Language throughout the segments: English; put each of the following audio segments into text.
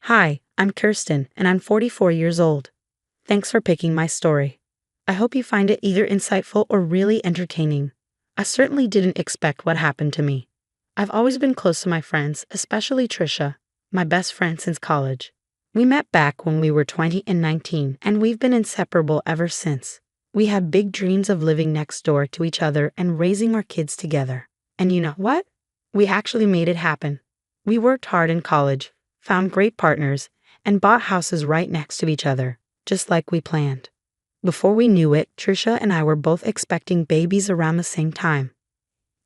Hi, I'm Kirsten, and I'm 44 years old. Thanks for picking my story. I hope you find it either insightful or really entertaining. I certainly didn't expect what happened to me. I've always been close to my friends, especially Trisha, my best friend since college. We met back when we were 20 and 19, and we've been inseparable ever since. We had big dreams of living next door to each other and raising our kids together. And you know what? We actually made it happen. We worked hard in college, found great partners, and bought houses right next to each other, just like we planned. Before we knew it, Trisha and I were both expecting babies around the same time.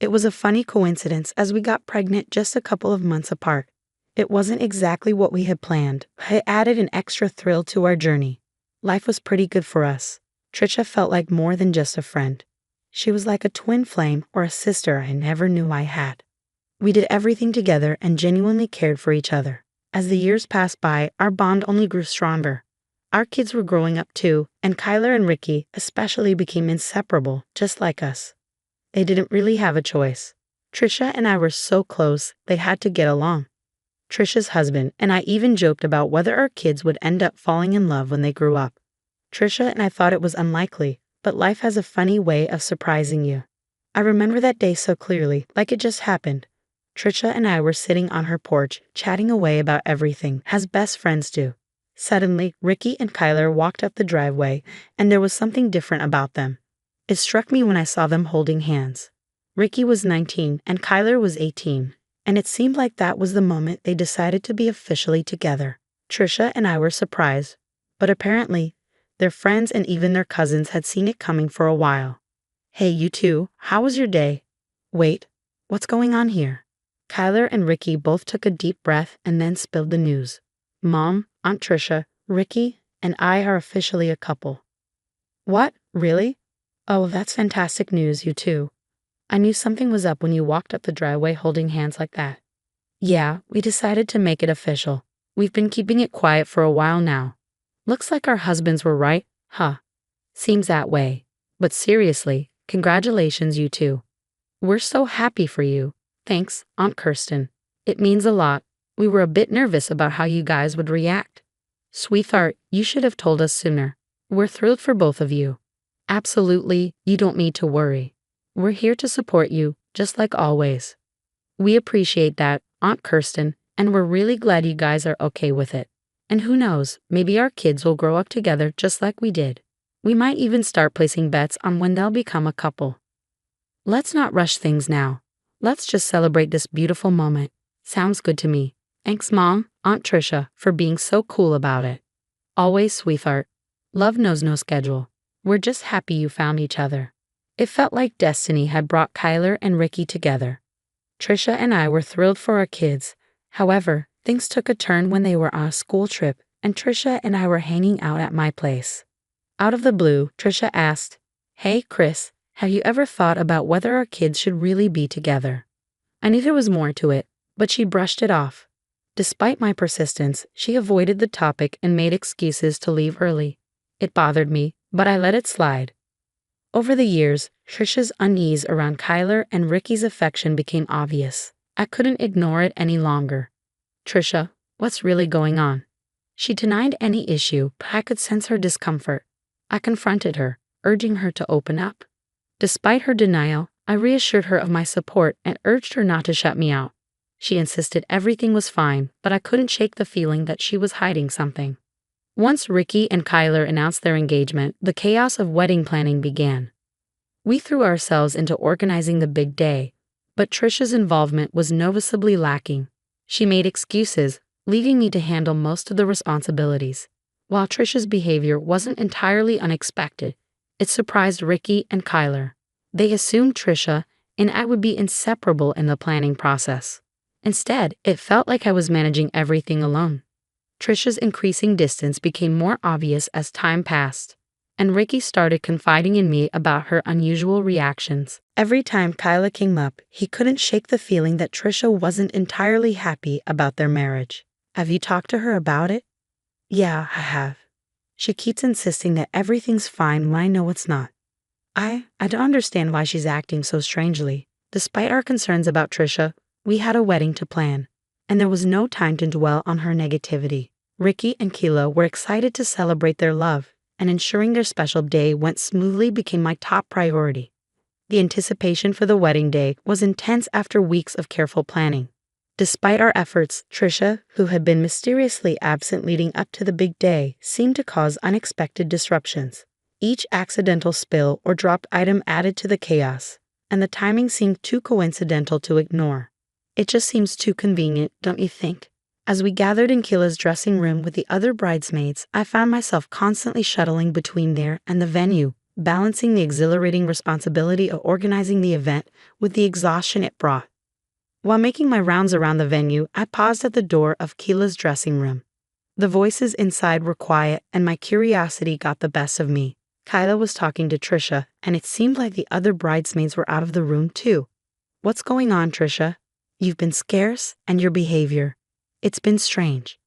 It was a funny coincidence as we got pregnant just a couple of months apart. It wasn't exactly what we had planned, but it added an extra thrill to our journey. Life was pretty good for us. Trisha felt like more than just a friend. She was like a twin flame or a sister I never knew I had. We did everything together and genuinely cared for each other. As the years passed by, our bond only grew stronger. Our kids were growing up too, and Kyler and Ricky especially became inseparable, just like us. They didn't really have a choice. Trisha and I were so close, they had to get along. Trisha's husband and I even joked about whether our kids would end up falling in love when they grew up. Trisha and I thought it was unlikely, but life has a funny way of surprising you. I remember that day so clearly, like it just happened. Trisha and I were sitting on her porch, chatting away about everything, as best friends do. Suddenly, Ricky and Kyler walked up the driveway, and there was something different about them. It struck me when I saw them holding hands. Ricky was 19 and Kyler was 18, and it seemed like that was the moment they decided to be officially together. Trisha and I were surprised, but apparently, their friends and even their cousins had seen it coming for a while. "Hey, you two, how was your day?" "Wait, what's going on here?" Kyler and Ricky both took a deep breath and then spilled the news. "Mom, Aunt Trisha, Ricky, and I are officially a couple." "What? Really? Oh, that's fantastic news, you two. I knew something was up when you walked up the driveway holding hands like that." "Yeah, we decided to make it official. We've been keeping it quiet for a while now. Looks like our husbands were right, huh?" "Seems that way. But seriously, congratulations, you two. We're so happy for you. Thanks, Aunt Kirsten. It means a lot. We were a bit nervous about how you guys would react." "Sweetheart, you should have told us sooner. We're thrilled for both of you." "Absolutely, you don't need to worry. We're here to support you, just like always." "We appreciate that, Aunt Kirsten, and we're really glad you guys are okay with it. And who knows, maybe our kids will grow up together just like we did. We might even start placing bets on when they'll become a couple." "Let's not rush things now. Let's just celebrate this beautiful moment." "Sounds good to me. Thanks, Mom, Aunt Trisha, for being so cool about it." "Always, sweetheart. Love knows no schedule. We're just happy you found each other." It felt like destiny had brought Kyler and Ricky together. Trisha and I were thrilled for our kids. However, things took a turn when they were on a school trip, and Trisha and I were hanging out at my place. Out of the blue, Trisha asked, "Hey, Chris, have you ever thought about whether our kids should really be together?" I knew there was more to it, but she brushed it off. Despite my persistence, she avoided the topic and made excuses to leave early. It bothered me, but I let it slide. Over the years, Trisha's unease around Kyler and Ricky's affection became obvious. I couldn't ignore it any longer. "Trisha, what's really going on?" She denied any issue, but I could sense her discomfort. I confronted her, urging her to open up. Despite her denial, I reassured her of my support and urged her not to shut me out. She insisted everything was fine, but I couldn't shake the feeling that she was hiding something. Once Ricky and Kyler announced their engagement, the chaos of wedding planning began. We threw ourselves into organizing the big day, but Trisha's involvement was noticeably lacking. She made excuses, leaving me to handle most of the responsibilities. While Trisha's behavior wasn't entirely unexpected, it surprised Ricky and Kyler. They assumed Trisha and I would be inseparable in the planning process. Instead, it felt like I was managing everything alone. Trisha's increasing distance became more obvious as time passed, and Ricky started confiding in me about her unusual reactions. Every time Kyla came up, he couldn't shake the feeling that Trisha wasn't entirely happy about their marriage. "Have you talked to her about it?" "Yeah, I have. She keeps insisting that everything's fine when I know it's not. I don't understand why she's acting so strangely. Despite our concerns about Trisha, we had a wedding to plan, and there was no time to dwell on her negativity. Ricky and Keela were excited to celebrate their love, and ensuring their special day went smoothly became my top priority. The anticipation for the wedding day was intense after weeks of careful planning. Despite our efforts, Trisha, who had been mysteriously absent leading up to the big day, seemed to cause unexpected disruptions. Each accidental spill or dropped item added to the chaos, and the timing seemed too coincidental to ignore. It just seems too convenient, don't you think? As we gathered in Keela's dressing room with the other bridesmaids, I found myself constantly shuttling between there and the venue, balancing the exhilarating responsibility of organizing the event with the exhaustion it brought. While making my rounds around the venue, I paused at the door of Keela's dressing room. The voices inside were quiet, and my curiosity got the best of me. Kyla was talking to Trisha, and it seemed like the other bridesmaids were out of the room too. "What's going on, Trisha? You've been scarce, and your behavior. It's been strange."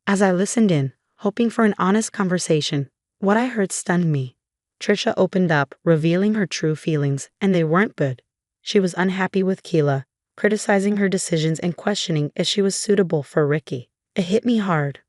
As I listened in, hoping for an honest conversation, what I heard stunned me. Trisha opened up, revealing her true feelings, and they weren't good. She was unhappy with Keela, criticizing her decisions and questioning if she was suitable for Ricky. It hit me hard.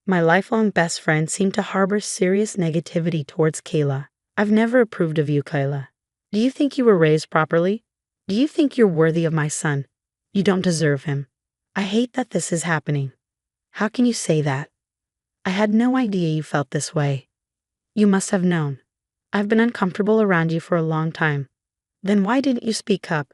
My lifelong best friend seemed to harbor serious negativity towards Keela. "I've never approved of you, Kyla. Do you think you were raised properly? Do you think you're worthy of my son? You don't deserve him. I hate that this is happening. How can you say that? I had no idea you felt this way. You must have known. I've been uncomfortable around you for a long time. Then why didn't you speak up?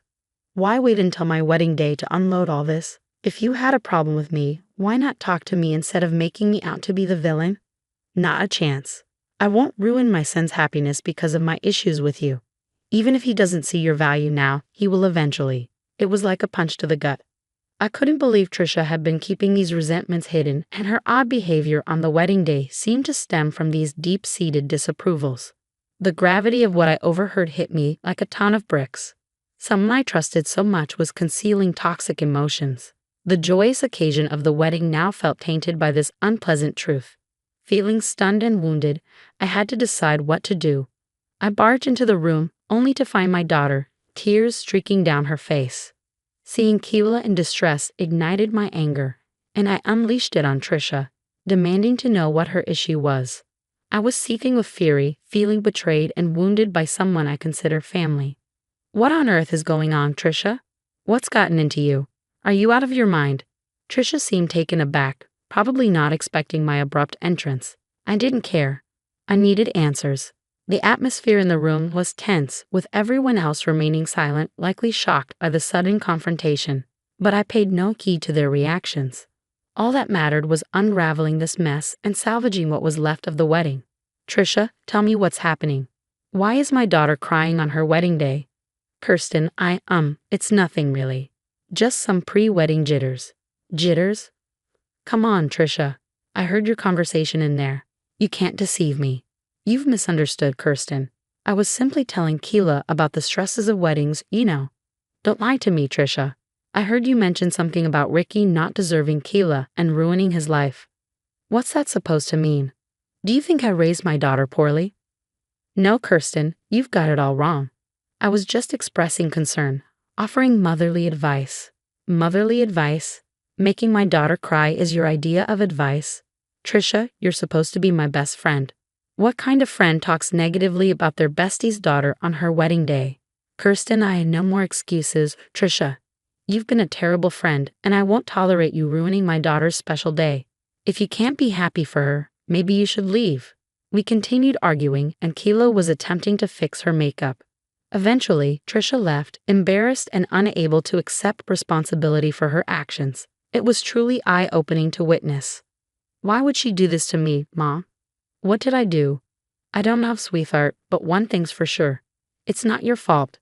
Why wait until my wedding day to unload all this? If you had a problem with me, why not talk to me instead of making me out to be the villain? Not a chance. I won't ruin my son's happiness because of my issues with you. Even if he doesn't see your value now, he will eventually." It was like a punch to the gut. I couldn't believe Trisha had been keeping these resentments hidden, and her odd behavior on the wedding day seemed to stem from these deep-seated disapprovals. The gravity of what I overheard hit me like a ton of bricks. Someone I trusted so much was concealing toxic emotions. The joyous occasion of the wedding now felt tainted by this unpleasant truth. Feeling stunned and wounded, I had to decide what to do. I barged into the room, only to find my daughter, tears streaking down her face. Seeing Keela in distress ignited my anger, and I unleashed it on Trisha, demanding to know what her issue was. I was seething with fury, feeling betrayed and wounded by someone I consider family. "What on earth is going on, Trisha? What's gotten into you? Are you out of your mind?" Trisha seemed taken aback, probably not expecting my abrupt entrance. I didn't care. I needed answers. The atmosphere in the room was tense, with everyone else remaining silent, likely shocked by the sudden confrontation. But I paid no heed to their reactions. All that mattered was unraveling this mess and salvaging what was left of the wedding. "Trisha, tell me what's happening. Why is my daughter crying on her wedding day?" "Kirsten, it's nothing really. Just some pre-wedding jitters." "Jitters? Come on, Trisha. I heard your conversation in there. You can't deceive me." "You've misunderstood, Kirsten. I was simply telling Keela about the stresses of weddings, you know." "Don't lie to me, Trisha. I heard you mention something about Ricky not deserving Keela and ruining his life. What's that supposed to mean? Do you think I raised my daughter poorly?" "No, Kirsten, you've got it all wrong. I was just expressing concern, offering motherly advice." "Motherly advice? Making my daughter cry is your idea of advice? Trisha, you're supposed to be my best friend. What kind of friend talks negatively about their bestie's daughter on her wedding day?" "Kirsten, I had no more excuses. Trisha, you've been a terrible friend, and I won't tolerate you ruining my daughter's special day. If you can't be happy for her, maybe you should leave." We continued arguing, and Keela was attempting to fix her makeup. Eventually, Trisha left, embarrassed and unable to accept responsibility for her actions. It was truly eye-opening to witness. "Why would she do this to me, Mom? What did I do?" "I don't know, sweetheart, but one thing's for sure. It's not your fault.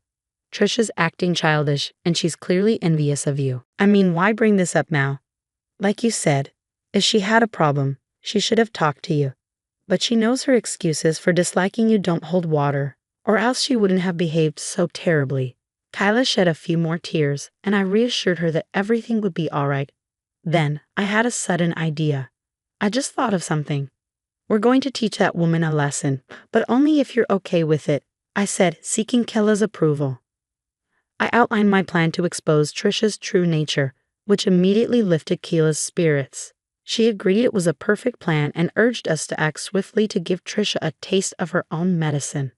Trisha's acting childish, and she's clearly envious of you." "I mean, why bring this up now? Like you said, if she had a problem, she should have talked to you. But she knows her excuses for disliking you don't hold water, or else she wouldn't have behaved so terribly." Kyla shed a few more tears, and I reassured her that everything would be all right. Then, I had a sudden idea. "I just thought of something. We're going to teach that woman a lesson, but only if you're okay with it," I said, seeking Kayla's approval. I outlined my plan to expose Trisha's true nature, which immediately lifted Keela's spirits. She agreed it was a perfect plan and urged us to act swiftly to give Trisha a taste of her own medicine.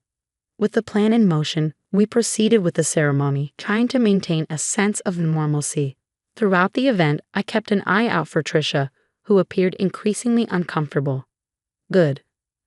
With the plan in motion, we proceeded with the ceremony, trying to maintain a sense of normalcy. Throughout the event, I kept an eye out for Trisha, who appeared increasingly uncomfortable. Good.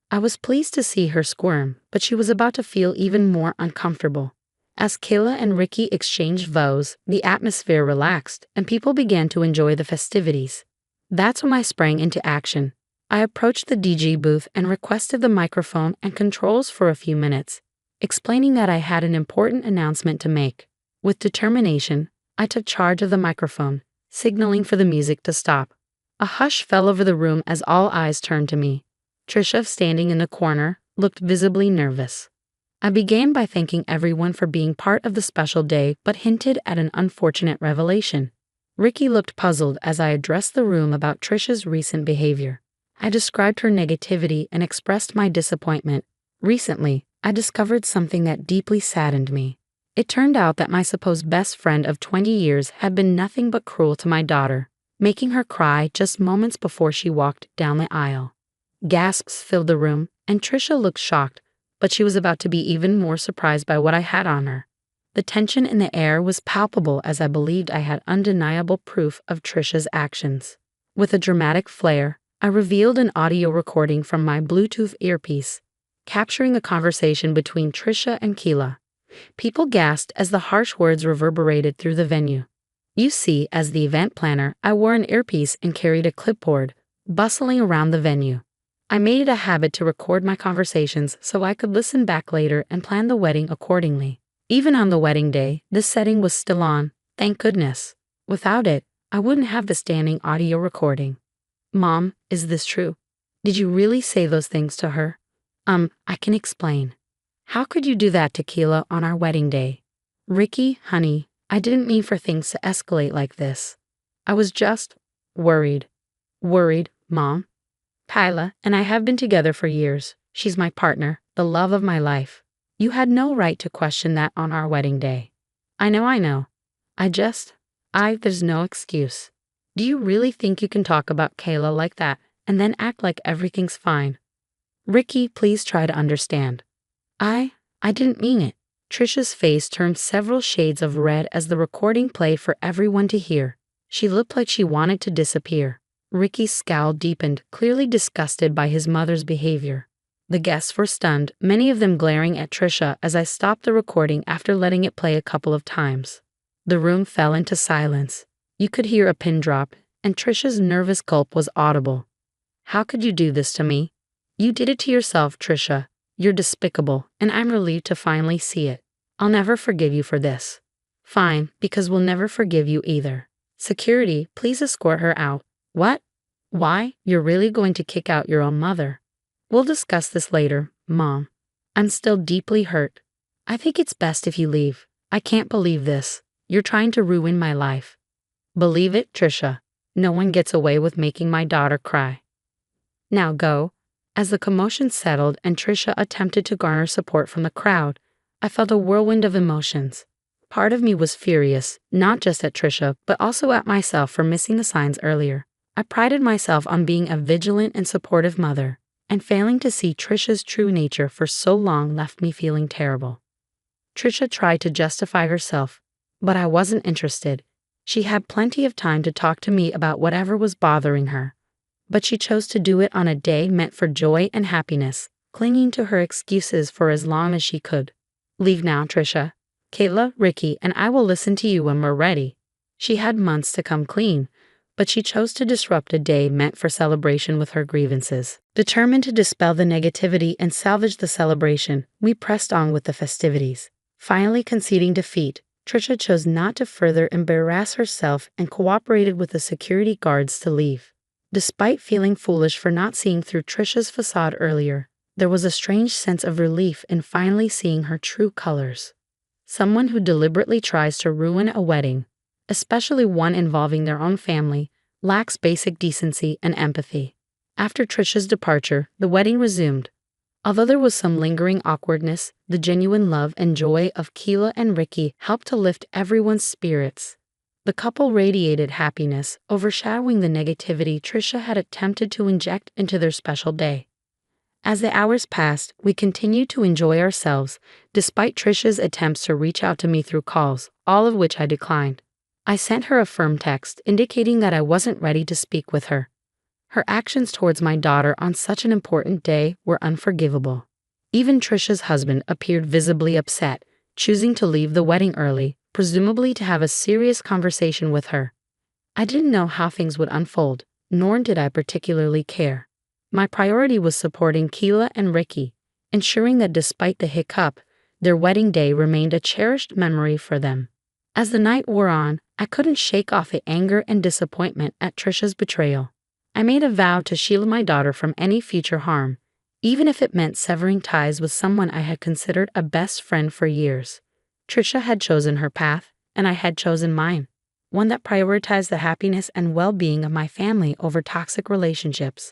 I was pleased to see her squirm, but she was about to feel even more uncomfortable. As Kayla and Ricky exchanged vows, the atmosphere relaxed, and people began to enjoy the festivities. That's when I sprang into action. I approached the DJ booth and requested the microphone and controls for a few minutes, explaining that I had an important announcement to make. With determination, I took charge of the microphone, signaling for the music to stop. A hush fell over the room as all eyes turned to me. Trisha, standing in the corner, looked visibly nervous. I began by thanking everyone for being part of the special day, but hinted at an unfortunate revelation. Ricky looked puzzled as I addressed the room about Trisha's recent behavior. I described her negativity and expressed my disappointment. Recently, I discovered something that deeply saddened me. It turned out that my supposed best friend of 20 years had been nothing but cruel to my daughter, making her cry just moments before she walked down the aisle. Gasps filled the room, and Trisha looked shocked, but she was about to be even more surprised by what I had on her. The tension in the air was palpable as I believed I had undeniable proof of Trisha's actions. With a dramatic flair, I revealed an audio recording from my Bluetooth earpiece, capturing a conversation between Trisha and Keela. People gasped as the harsh words reverberated through the venue. You see, as the event planner, I wore an earpiece and carried a clipboard, bustling around the venue. I made it a habit to record my conversations so I could listen back later and plan the wedding accordingly. Even on the wedding day, this setting was still on, thank goodness. Without it, I wouldn't have the standing audio recording. Mom, is this true? Did you really say those things to her? I can explain. How could you do that to Keela on our wedding day? Ricky, honey, I didn't mean for things to escalate like this. I was just worried. Worried, Mom? Kyla and I have been together for years. She's my partner, the love of my life. You had no right to question that on our wedding day. I know. There's no excuse. Do you really think you can talk about Kayla like that and then act like everything's fine? Ricky, please try to understand. I didn't mean it. Trisha's face turned several shades of red as the recording played for everyone to hear. She looked like she wanted to disappear. Ricky's scowl deepened, clearly disgusted by his mother's behavior. The guests were stunned, many of them glaring at Trisha as I stopped the recording after letting it play a couple of times. The room fell into silence. You could hear a pin drop, and Trisha's nervous gulp was audible. How could you do this to me? You did it to yourself, Trisha. You're despicable, and I'm relieved to finally see it. I'll never forgive you for this. Fine, because we'll never forgive you either. Security, please escort her out. What? Why? You're really going to kick out your own mother? We'll discuss this later, Mom. I'm still deeply hurt. I think it's best if you leave. I can't believe this. You're trying to ruin my life. Believe it, Trisha. No one gets away with making my daughter cry. Now go. As the commotion settled and Trisha attempted to garner support from the crowd, I felt a whirlwind of emotions. Part of me was furious, not just at Trisha, but also at myself for missing the signs earlier. I prided myself on being a vigilant and supportive mother, and failing to see Trisha's true nature for so long left me feeling terrible. Trisha tried to justify herself, but I wasn't interested. She had plenty of time to talk to me about whatever was bothering her. But she chose to do it on a day meant for joy and happiness, clinging to her excuses for as long as she could. Leave now, Trisha. Kayla, Ricky, and I will listen to you when we're ready. She had months to come clean, but she chose to disrupt a day meant for celebration with her grievances. Determined to dispel the negativity and salvage the celebration, we pressed on with the festivities. Finally conceding defeat, Trisha chose not to further embarrass herself and cooperated with the security guards to leave. Despite feeling foolish for not seeing through Trisha's facade earlier, there was a strange sense of relief in finally seeing her true colors. Someone who deliberately tries to ruin a wedding, especially one involving their own family, lacks basic decency and empathy. After Trisha's departure, the wedding resumed. Although there was some lingering awkwardness, the genuine love and joy of Keela and Ricky helped to lift everyone's spirits. The couple radiated happiness, overshadowing the negativity Trisha had attempted to inject into their special day. As the hours passed, we continued to enjoy ourselves, despite Trisha's attempts to reach out to me through calls, all of which I declined. I sent her a firm text indicating that I wasn't ready to speak with her. Her actions towards my daughter on such an important day were unforgivable. Even Trisha's husband appeared visibly upset, choosing to leave the wedding early, presumably to have a serious conversation with her. I didn't know how things would unfold, nor did I particularly care. My priority was supporting Keela and Ricky, ensuring that despite the hiccup, their wedding day remained a cherished memory for them. As the night wore on, I couldn't shake off the anger and disappointment at Trisha's betrayal. I made a vow to shield my daughter from any future harm, even if it meant severing ties with someone I had considered a best friend for years. Trisha had chosen her path, and I had chosen mine, one that prioritized the happiness and well-being of my family over toxic relationships.